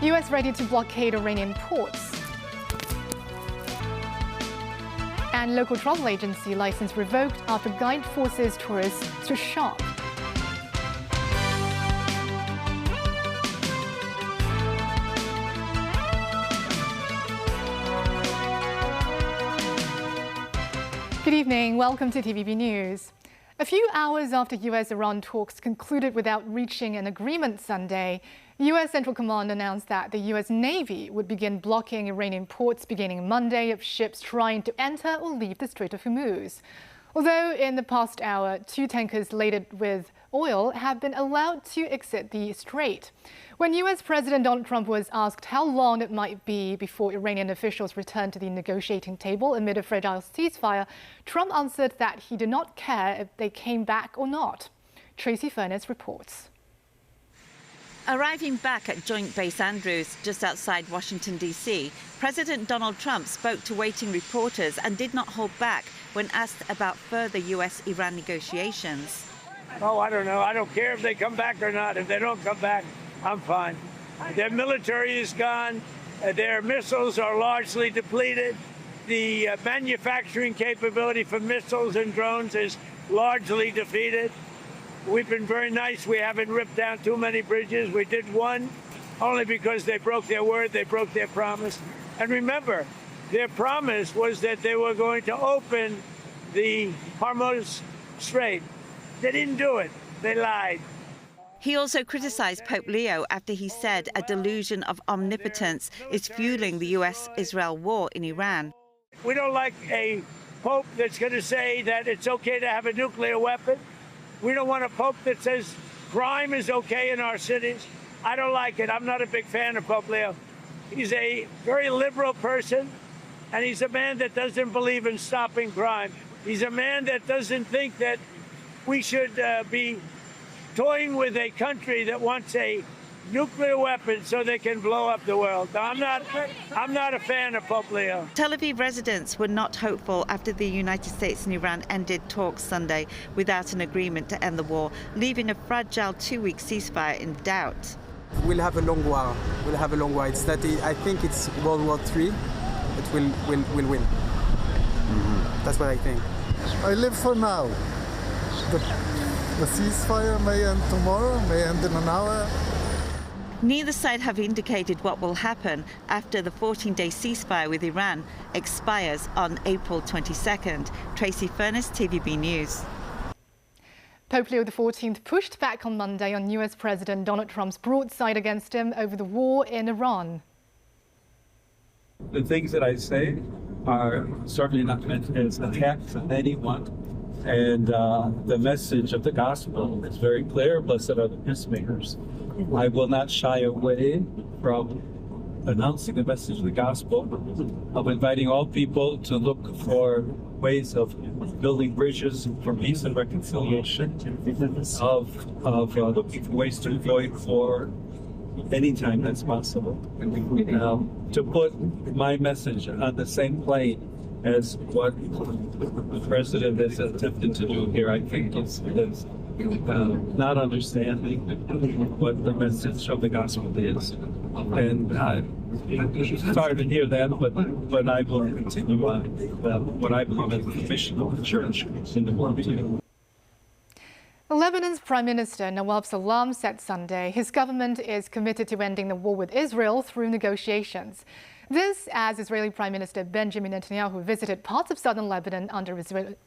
US ready to blockade Iranian ports. And local travel agency license revoked after guide forces tourists to shop. Good evening, welcome to TVB News. A few hours after US-Iran talks concluded without reaching an agreement Sunday, US Central Command announced that the US Navy would begin blocking Iranian ports beginning Monday of ships trying to enter or leave the Strait of Hormuz. Although in the past hour, 2 tankers laden with oil have been allowed to exit the strait. When US President Donald Trump was asked how long it might be before Iranian officials returned to the negotiating table amid a fragile ceasefire, Trump answered that he did not care if they came back or not. Tracy Furness reports. Arriving back at Joint Base Andrews, just outside Washington, D.C., President Donald Trump spoke to waiting reporters and did not hold back when asked about further US-Iran negotiations. Oh, I don't know. I don't care if they come back or not. If they don't come back, I'm fine. Their military is gone. Their missiles are largely depleted. The manufacturing capability for missiles and drones is largely defeated. We've been very nice. We haven't ripped down too many bridges. We did one only because they broke their word. They broke their promise. And remember, their promise was that they were going to open the Hormuz Strait. They didn't do it. They lied. He also criticized Pope Leo after he said a delusion of omnipotence is fueling the US-Israel war in Iran. We don't like a pope that's going to say that it's okay to have a nuclear weapon. We don't want a pope that says crime is okay in our cities. I don't like it. I'm not a big fan of Pope Leo. He's a very liberal person, and he's a man that doesn't believe in stopping crime. He's a man that doesn't think that we should be toying with a country that wants a nuclear weapon so they can blow up the world. I'm not a fan of Pope Leo. Tel Aviv residents were not hopeful after the United States and Iran ended talks Sunday without an agreement to end the war, leaving a fragile 2-week ceasefire in doubt. We'll have a long war. It's that I think it's World War III. It will win. Mm-hmm. That's what I think. I live for now. The ceasefire may end tomorrow, may end in an hour. Neither side have indicated what will happen after the 14-day ceasefire with Iran expires on April 22nd. Tracy Furness, TVB News. Pope Leo XIV pushed back on Monday on US President Donald Trump's broadside against him over the war in Iran. The things that I say are certainly not meant as attacks on anyone. And the message of the gospel is very clear. Blessed are the peacemakers. I will not shy away from announcing the message of the gospel, of inviting all people to look for ways of building bridges for peace and reconciliation, of looking for ways to avoid war anytime that's possible. To put my message on the same plane as what the president has attempted to do here, I think is not understanding what the message of the gospel is. And I'm sorry to hear that, but I will continue on what I believe is the mission of the church in the world. Lebanon's Prime Minister Nawaf Salam said Sunday his government is committed to ending the war with Israel through negotiations. This as Israeli Prime Minister Benjamin Netanyahu visited parts of southern Lebanon under the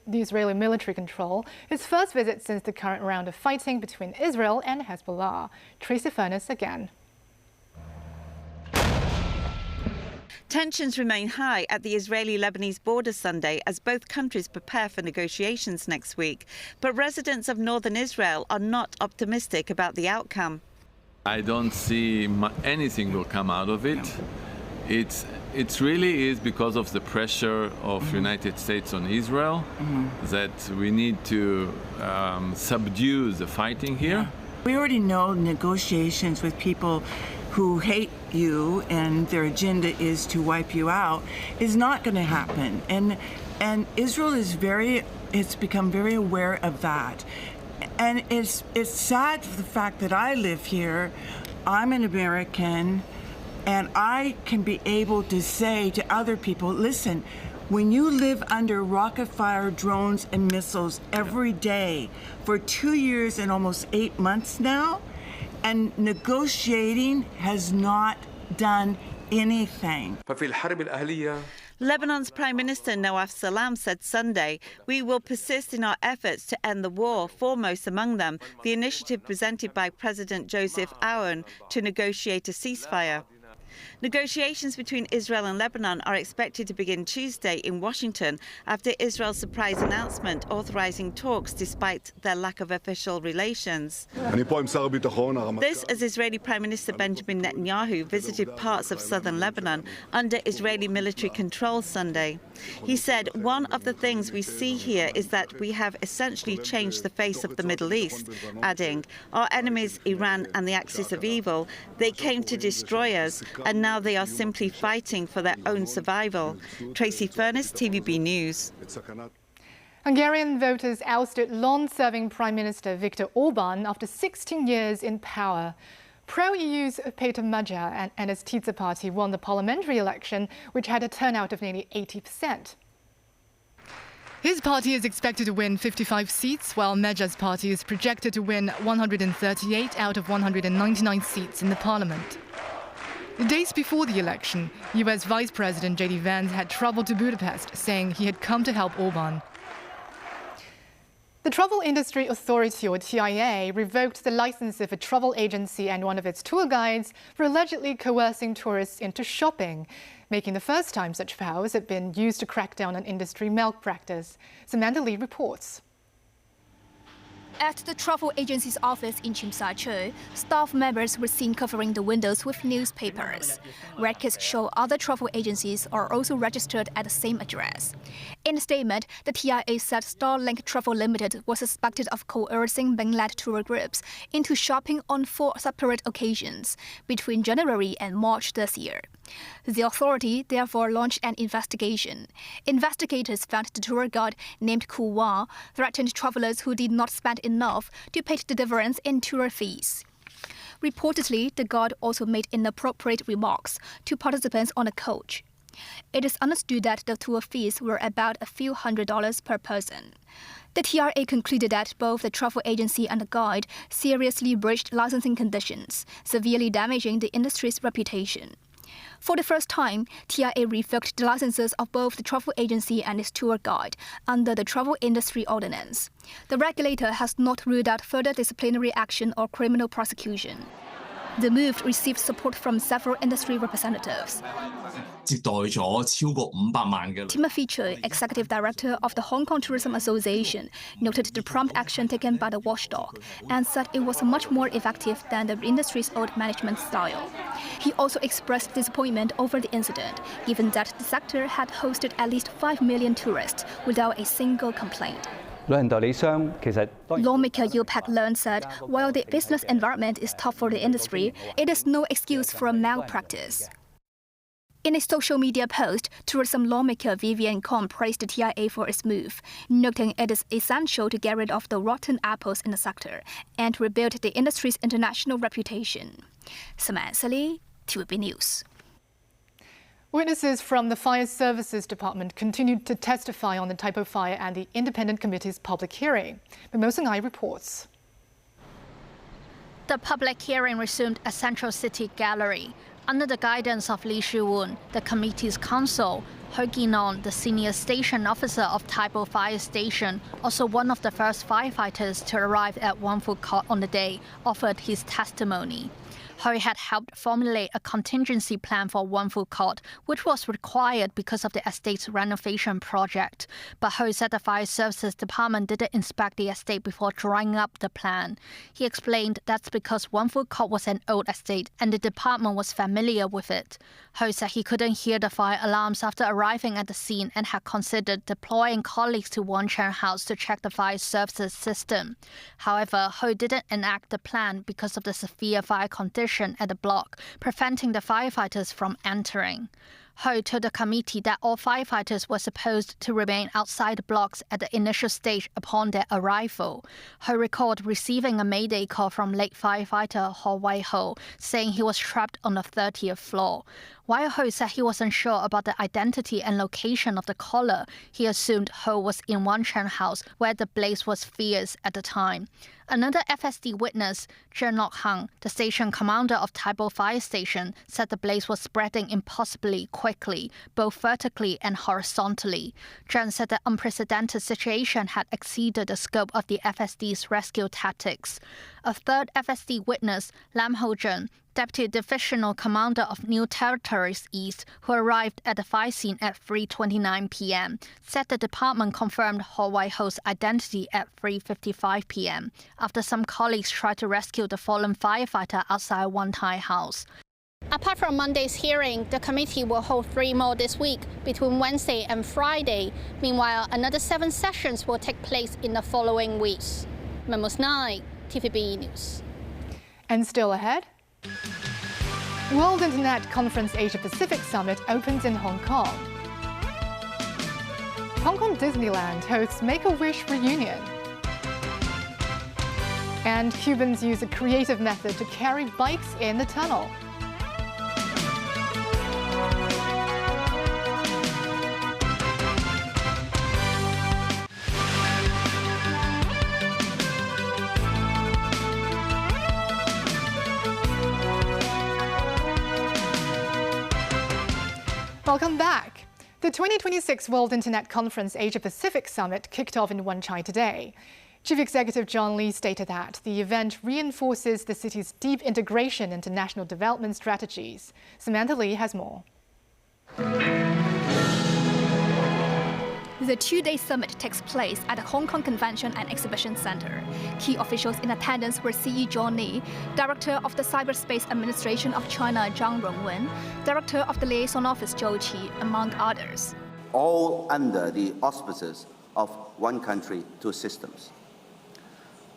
Israeli military control, his first visit since the current round of fighting between Israel and Hezbollah. Tracy Furness again. Tensions remain high at the Israeli-Lebanese border Sunday as both countries prepare for negotiations next week. But residents of northern Israel are not optimistic about the outcome. I don't see anything will come out of it. It really is because of the pressure of United States on Israel that we need to subdue the fighting here. We already know negotiations with people who hate you and their agenda is to wipe you out is not going to happen. And Israel it's become very aware of that. And it's sad for the fact that I live here, I'm an American, and I can be able to say to other people, listen, when you live under rocket fire, drones, and missiles every day for 2 years and almost 8 months now, and negotiating has not done anything. Lebanon's Prime Minister Nawaf Salam said Sunday, "We will persist in our efforts to end the war, foremost among them the initiative presented by President Joseph Aoun to negotiate a ceasefire." Negotiations between Israel and Lebanon are expected to begin Tuesday in Washington after Israel's surprise announcement authorizing talks despite their lack of official relations. This as Israeli Prime Minister Benjamin Netanyahu visited parts of southern Lebanon under Israeli military control Sunday. He said, "One of the things we see here is that we have essentially changed the face of the Middle East," adding, "Our enemies, Iran and the axis of evil, they came to destroy us, and now they are simply fighting for their own survival." Tracy Furness, TVB News. Hungarian voters ousted long-serving Prime Minister Viktor Orban after 16 years in power. Pro-EU's Peter Magyar and his Tisza party won the parliamentary election, which had a turnout of nearly 80%. His party is expected to win 55 seats, while Magyar's party is projected to win 138 out of 199 seats in the parliament. The days before the election, US Vice President J.D. Vance had travelled to Budapest, saying he had come to help Orban. The Travel Industry Authority, or TIA, revoked the license of a travel agency and one of its tour guides for allegedly coercing tourists into shopping, making the first time such powers had been used to crack down on industry malpractice. Samantha Lee reports. At the travel agency's office in Chimsache, staff members were seen covering the windows with newspapers. Records show other travel agencies are also registered at the same address. In a statement, the TIA said Starlink Travel Limited was suspected of coercing mainland tour groups into shopping on 4 separate occasions between January and March this year. The authority therefore launched an investigation. Investigators found the tour guide named Kuwa threatened travelers who did not spend enough to pay the difference in tour fees. Reportedly, the guide also made inappropriate remarks to participants on a coach. It is understood that the tour fees were about a few $100s per person. The TRA concluded that both the travel agency and the guide seriously breached licensing conditions, severely damaging the industry's reputation. For the first time, TIA revoked the licenses of both the travel agency and its tour guide under the Travel Industry Ordinance. The regulator has not ruled out further disciplinary action or criminal prosecution. The move received support from several industry representatives. Timothy Choi, executive director of the Hong Kong Tourism Association, noted the prompt action taken by the watchdog and said it was much more effective than the industry's old management style. He also expressed disappointment over the incident, given that the sector had hosted at least 5 million tourists without a single complaint. Lawmaker Yupek Learn said, while the business environment is tough for the industry, it is no excuse for malpractice. In a social media post, tourism lawmaker Vivian Kong praised the TIA for its move, noting it is essential to get rid of the rotten apples in the sector and rebuild the industry's international reputation. Samantha Lee, TVB News. Witnesses from the Fire Services Department continued to testify on the Taipo fire and the Independent Committee's public hearing. Mo Sung-ai reports. The public hearing resumed at Central City Gallery. Under the guidance of Lee Shi-woon, the committee's counsel, Ho Gi-non, the senior station officer of Taipo Fire Station, also one of the first firefighters to arrive at Wan Fu Court on the day, offered his testimony. Ho had helped formulate a contingency plan for Wan Fu Court, which was required because of the estate's renovation project. But Ho said the Fire Services Department didn't inspect the estate before drawing up the plan. He explained that's because Wan Fu Court was an old estate and the department was familiar with it. Ho said he couldn't hear the fire alarms after arriving arriving at the scene and had considered deploying colleagues to Wancheng House to check the fire services system. However, Ho didn't enact the plan because of the severe fire condition at the block, preventing the firefighters from entering. Ho told the committee that all firefighters were supposed to remain outside the blocks at the initial stage upon their arrival. Ho recalled receiving a mayday call from late firefighter Ho Wai-ho, saying he was trapped on the 30th floor. While Ho said he wasn't sure about the identity and location of the caller, he assumed Ho was in Wancheng House, where the blaze was fierce at the time. Another FSD witness, Zheng Lokhang, the station commander of Taibo Fire Station, said the blaze was spreading impossibly quickly, both vertically and horizontally. Zheng said the unprecedented situation had exceeded the scope of the FSD's rescue tactics. A third FSD witness, Lam Ho-jun, Deputy Divisional Commander of New Territories East, who arrived at the fire scene at 3:29 p.m., said the department confirmed Ho Wai-ho's identity at 3:55 p.m. after some colleagues tried to rescue the fallen firefighter outside Wantai House. Apart from Monday's hearing, the committee will hold 3 more this week between Wednesday and Friday. Meanwhile, another 7 sessions will take place in the following weeks. Memos 9, TVB News. And still ahead, World Internet Conference Asia Pacific Summit opens in Hong Kong. Hong Kong Disneyland hosts Make-A-Wish reunion. And Cubans use a creative method to carry bikes in the tunnel. Welcome back. The 2026 World Internet Conference Asia Pacific Summit kicked off in Wan Chai today. Chief Executive John Lee stated that the event reinforces the city's deep integration into national development strategies. Samantha Lee has more. The 2-day summit takes place at the Hong Kong Convention and Exhibition Centre. Key officials in attendance were CE John Lee, Director of the Cyberspace Administration of China Zhang Rongwen, Director of the Liaison Office Zhou Qi, among others. All under the auspices of one country, two systems.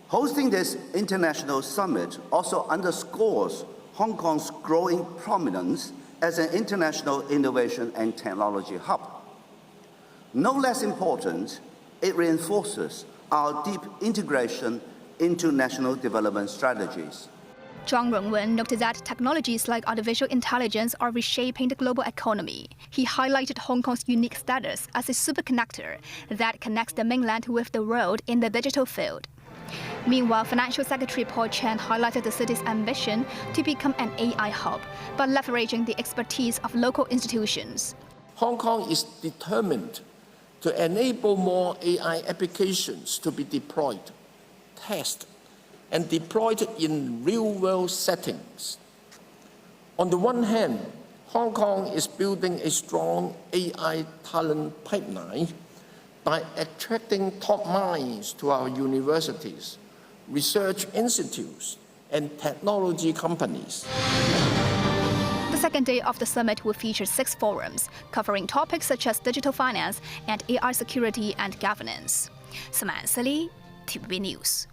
Hosting this international summit also underscores Hong Kong's growing prominence as an international innovation and technology hub. No less important, it reinforces our deep integration into national development strategies. Zhang Rongwen noted that technologies like artificial intelligence are reshaping the global economy. He highlighted Hong Kong's unique status as a superconnector that connects the mainland with the world in the digital field. Meanwhile, Financial Secretary Paul Chan highlighted the city's ambition to become an AI hub by leveraging the expertise of local institutions. Hong Kong is determined to enable more AI applications to be deployed, tested, and deployed in real-world settings. On the one hand, Hong Kong is building a strong AI talent pipeline by attracting top minds to our universities, research institutes, and technology companies. The second day of the summit will feature 6 forums, covering topics such as digital finance and AI security and governance. Samantha Lee, TVB News.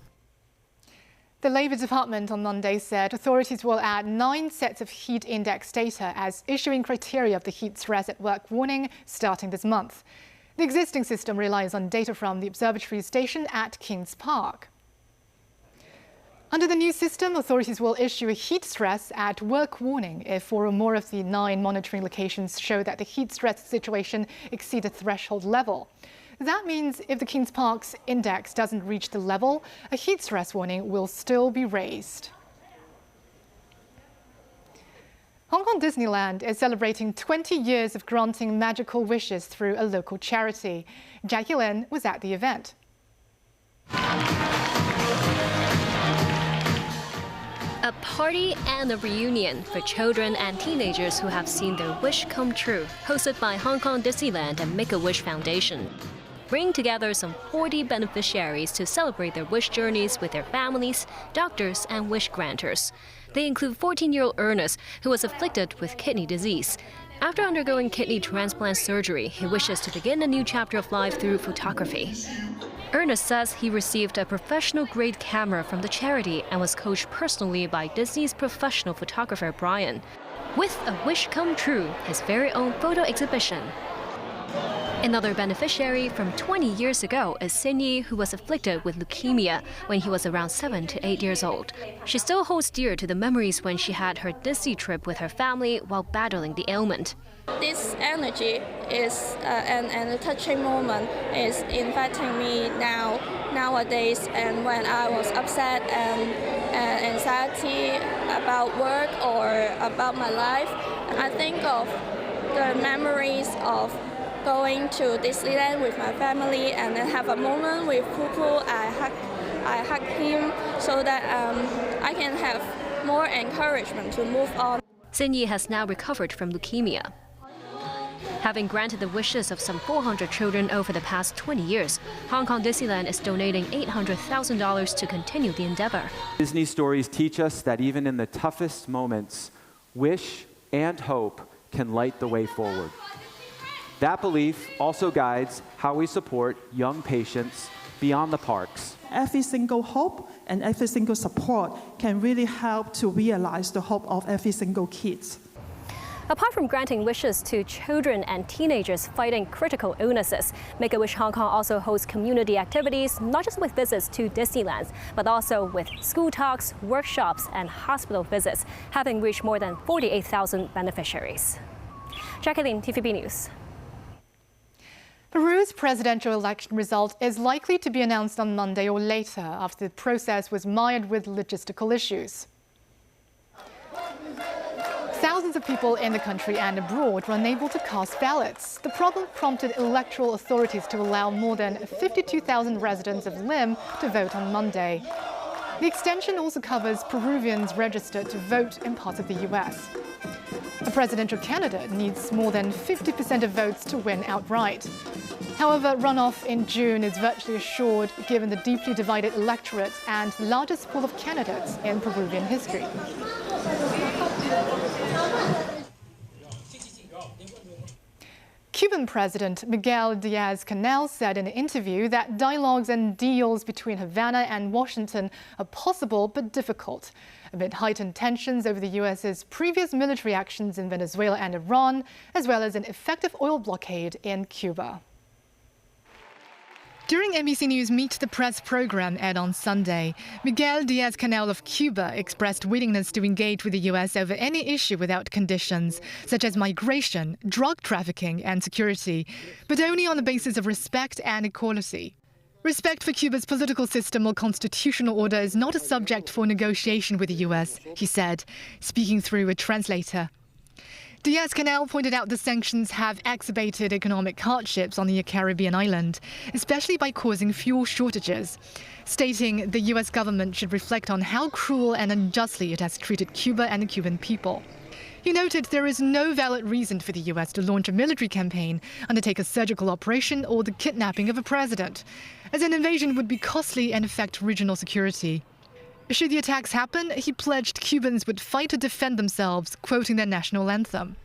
The Labour Department on Monday said authorities will add 9 sets of heat index data as issuing criteria of the heat stress at work warning starting this month. The existing system relies on data from the observatory station at Kings Park. Under the new system, authorities will issue a heat stress at work warning if 4 or more of the 9 monitoring locations show that the heat stress situation exceeds a threshold level. That means if the Kings Park's index doesn't reach the level, a heat stress warning will still be raised. Hong Kong Disneyland is celebrating 20 years of granting magical wishes through a local charity. Jackie Lin was at the event. A party and a reunion for children and teenagers who have seen their wish come true, hosted by Hong Kong Disneyland and Make-A-Wish Foundation. Bring together some 40 beneficiaries to celebrate their wish journeys with their families, doctors, and wish granters. They include 14-year-old Ernest, who was afflicted with kidney disease, After undergoing kidney transplant surgery, he wishes to begin a new chapter of life through photography. Ernest says he received a professional-grade camera from the charity and was coached personally by Disney's professional photographer Brian. With a wish come true, his very own photo exhibition. Another beneficiary from 20 years ago is Cindy, who was afflicted with leukemia when he was around 7 to 8 years old. She still holds dear to the memories when she had her Disney trip with her family while battling the ailment. This energy is and a touching moment is infecting me nowadays, and when I was upset and anxiety about work or about my life, I think of the memories of going to Disneyland with my family and then have a moment with Poo-Poo. I hug him so that I can have more encouragement to move on. Cindy has now recovered from leukemia. Having granted the wishes of some 400 children over the past 20 years, Hong Kong Disneyland is donating $800,000 to continue the endeavor. Disney stories teach us that even in the toughest moments, wish and hope can light the way forward. That belief also guides how we support young patients beyond the parks. Every single hope and every single support can really help to realize the hope of every single kid. Apart from granting wishes to children and teenagers fighting critical illnesses, Make-A-Wish Hong Kong also hosts community activities, not just with visits to Disneyland, but also with school talks, workshops, and hospital visits, having reached more than 48,000 beneficiaries. Jacqueline, TVB News. Peru's presidential election result is likely to be announced on Monday or later after the process was mired with logistical issues. Thousands of people in the country and abroad were unable to cast ballots. The problem prompted electoral authorities to allow more than 52,000 residents of Lim to vote on Monday. The extension also covers Peruvians registered to vote in parts of the US. A presidential candidate needs more than 50% of votes to win outright. However, runoff in June is virtually assured given the deeply divided electorate and the largest pool of candidates in Peruvian history. Cuban President Miguel Diaz-Canel said in an interview that dialogues and deals between Havana and Washington are possible but difficult, amid heightened tensions over the US's previous military actions in Venezuela and Iran, as well as an effective oil blockade in Cuba. During NBC News' Meet the Press program aired on Sunday, Miguel Diaz-Canel of Cuba expressed willingness to engage with the U.S. over any issue without conditions, such as migration, drug trafficking and security, but only on the basis of respect and equality. Respect for Cuba's political system or constitutional order is not a subject for negotiation with the U.S., he said, speaking through a translator. Diaz-Canel pointed out the sanctions have exacerbated economic hardships on the Caribbean island, especially by causing fuel shortages, stating the U.S. government should reflect on how cruel and unjustly it has treated Cuba and the Cuban people. He noted there is no valid reason for the U.S. to launch a military campaign, undertake a surgical operation, or the kidnapping of a president, as an invasion would be costly and affect regional security. Should the attacks happen, he pledged Cubans would fight to defend themselves, quoting their national anthem.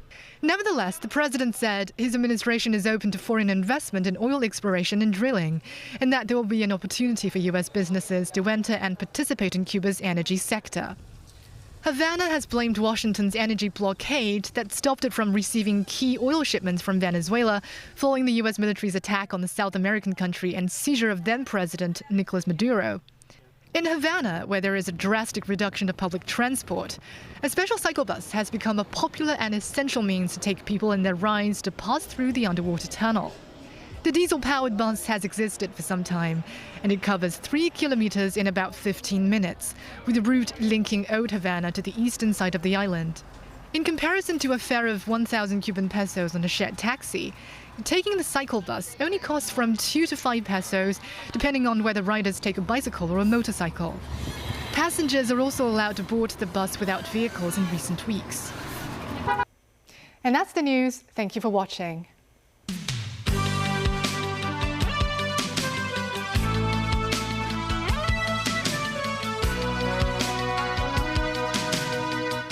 Nevertheless, the president said his administration is open to foreign investment in oil exploration and drilling, and that there will be an opportunity for U.S. businesses to enter and participate in Cuba's energy sector. Havana has blamed Washington's energy blockade that stopped it from receiving key oil shipments from Venezuela following the U.S. military's attack on the South American country and seizure of then-President Nicolas Maduro. In Havana, where there is a drastic reduction of public transport, a special cycle bus has become a popular and essential means to take people in their rides to pass through the underwater tunnel. The diesel-powered bus has existed for some time, and it covers 3 kilometers in about 15 minutes, with a route linking Old Havana to the eastern side of the island. In comparison to a fare of 1,000 Cuban pesos on a shared taxi, taking the cycle bus only costs from 2 to 5 pesos, depending on whether riders take a bicycle or a motorcycle. Passengers are also allowed to board the bus without vehicles in recent weeks. And that's the news. Thank you for watching.